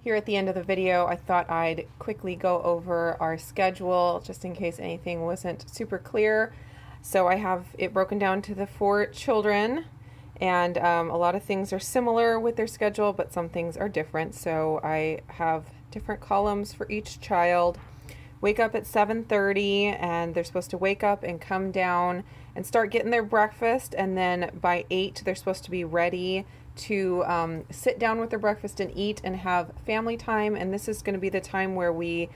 Here at the end of the video, I thought I'd quickly go over our schedule just in case anything wasn't super clear. So I have it broken down to the 4 children, and a lot of things are similar with their schedule, but some things are different. So I have different columns for each child. Wake up at 7:30, and they're supposed to wake up and come down and start getting their breakfast, and then by 8 they're supposed to be ready to sit down with their breakfast and eat and have family time. And this is going to be the time where we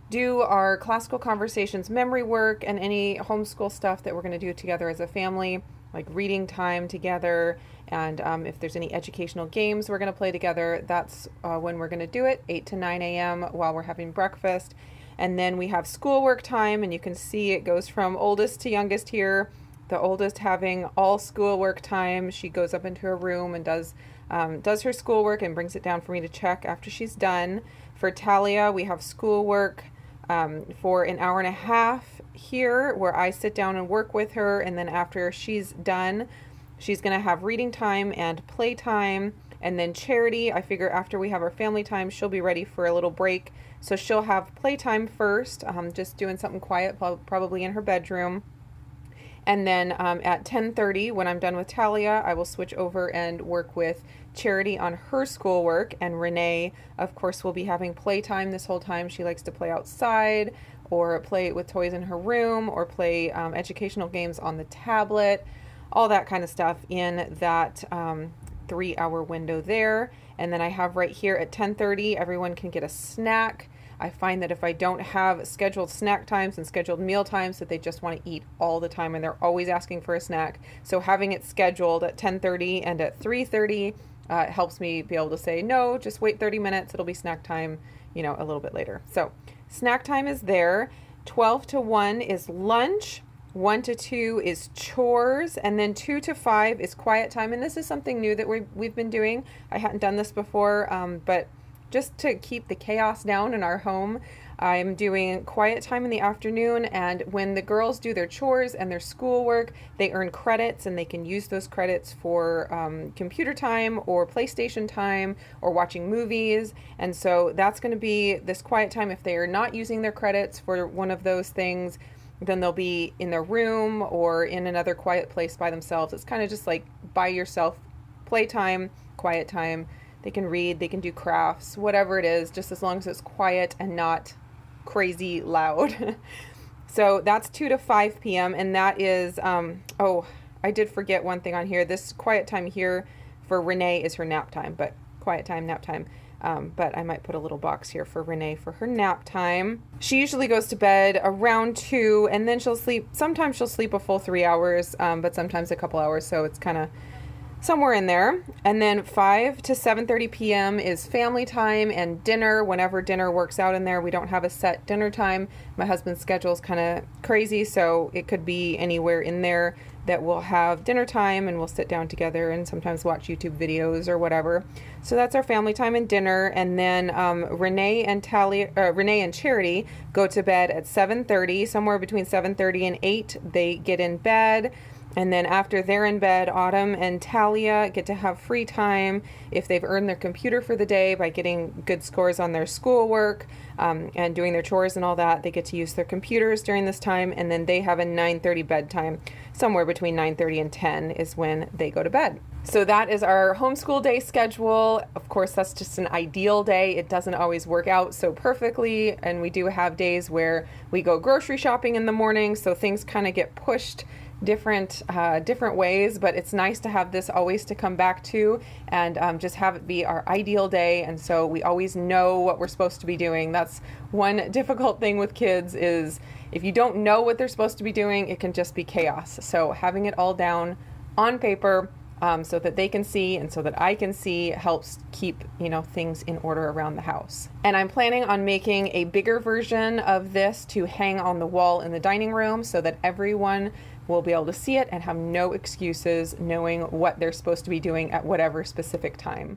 do our classical conversations, memory work, and any homeschool stuff that we're going to do together as a family, like reading time together. And if there's any educational games we're going to play together, that's when we're going to do it, 8 to 9 a.m. while we're having breakfast. And then we have schoolwork time, and you can see it goes from oldest to youngest here. The oldest having all schoolwork time. She goes up into her room and does her schoolwork and brings it down for me to check after she's done. For Talia, we have schoolwork for an hour and a half here, where I sit down and work with her, and then after she's done, she's going to have reading time and play time. And then Charity, I figure after we have our family time, she'll be ready for a little break. So she'll have playtime first, just doing something quiet, probably in her bedroom. And then at 10:30, when I'm done with Talia, I will switch over and work with Charity on her schoolwork. And Renee, of course, will be having playtime this whole time. She likes to play outside or play with toys in her room or play educational games on the tablet, all that kind of stuff in that 3-hour window there. And then I have right here at 10:30, everyone can get a snack. I find that if I don't have scheduled snack times and scheduled meal times, that they just want to eat all the time and they're always asking for a snack. So having it scheduled at 10:30 and at 3:30 helps me be able to say, no, just wait 30 minutes. It'll be snack time, a little bit later. So snack time is there. 12 to 1 is lunch. 1 to 2 is chores, and then 2 to 5 is quiet time. And this is something new that we've been doing. I hadn't done this before, but just to keep the chaos down in our home, I'm doing quiet time in the afternoon, and when the girls do their chores and their schoolwork, they earn credits, and they can use those credits for computer time or PlayStation time or watching movies. And so that's going to be this quiet time. If they are not using their credits for one of those things, then they'll be in their room or in another quiet place by themselves. It's kind of just like by yourself, playtime, quiet time. They can read, they can do crafts, whatever it is, just as long as it's quiet and not crazy loud. So that's 2 to 5 p.m. And that is, I did forget one thing on here. This quiet time here for Renee is her nap time, but quiet time, nap time. But I might put a little box here for Renee for her nap time. She usually goes to bed around 2, and then she'll sleep. Sometimes she'll sleep a full 3 hours, but sometimes a couple hours. So it's kind of somewhere in there. And then 5 to 7:30 p.m. is family time and dinner, whenever dinner works out in there. We don't have a set dinner time. My husband's schedule is kind of crazy, so it could be anywhere in there that we'll have dinner time and we'll sit down together and sometimes watch YouTube videos or whatever. So that's our family time and dinner. And then Renee and Charity go to bed at 7:30, somewhere between 7:30 and 8. They get in bed. And then after they're in bed, Autumn and Talia get to have free time if they've earned their computer for the day by getting good scores on their schoolwork and doing their chores and all that. They get to use their computers during this time, and then they have a 9:30 bedtime. Somewhere between 9:30 and 10 is when they go to bed. So that is our homeschool day schedule. Of course, that's just an ideal day. It doesn't always work out so perfectly, and we do have days where we go grocery shopping in the morning, so things kind of get pushed different ways, but it's nice to have this always to come back to and just have it be our ideal day. And so we always know what we're supposed to be doing. That's one difficult thing with kids, is if you don't know what they're supposed to be doing, it can just be chaos. So having it all down on paper so that they can see and so that I can see helps keep, things in order around the house. And I'm planning on making a bigger version of this to hang on the wall in the dining room so that everyone will be able to see it and have no excuses knowing what they're supposed to be doing at whatever specific time.